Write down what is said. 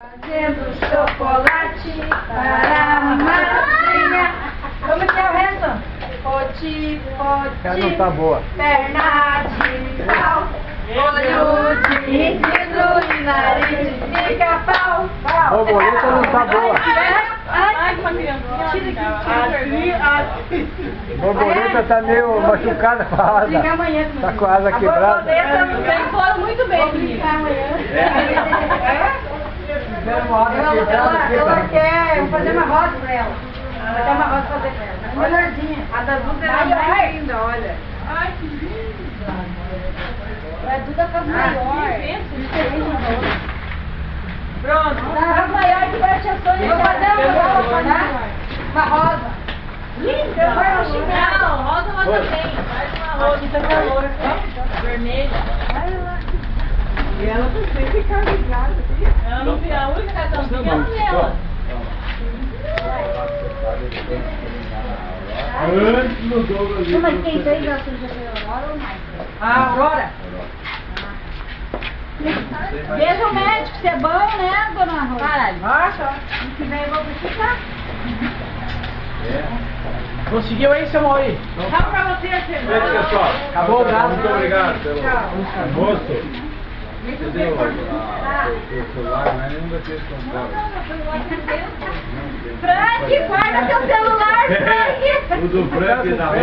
Fazendo chocolate para a madrinha. Como que é o resto? Poti, Já não tá boa. perna de pau, olho de vidro e nariz de pica-pau. Borboleta não tá boa. Ai, uma criancinha. Borboleta tá meio machucada com a asa. Fica amanhã. Tá com a asa quebrada. Vocês foram muito bem, menina. Ela quer, vou fazer uma rosa pra ela. Vou ter uma rosa pra fazer pra ela. Melhorzinha. A da Duda era mais linda, olha. Ai, que linda. A Duda tá maior. Pronto. Tá maior que vai te Sônia. Vou fazer uma rosa, tá? Uma rosa. Linda. Vai no chinelo. Não, rosa rosa tem. Faz uma rosa. Aqui tá calor. Vermelha. E ela tá sempre carregada. Ela não vira a única cartãozinha dela. Antes no dobro ali. Mas quem fez a suja foi a Aurora ou mais? A Aurora. Veja o médico, se é bom, né, dona Rosa? Caralho. Nossa. Ano que vem eu vou precisar. Conseguiu aí, seu Mauri? Tchau pra você, senhor. Gente, pessoal. Acabou o braço. Muito obrigado pelo almoço. Eu dei o celular, mas não vai ter São Paulo. Frank, guarda seu celular, Frank! O do Frank da rua.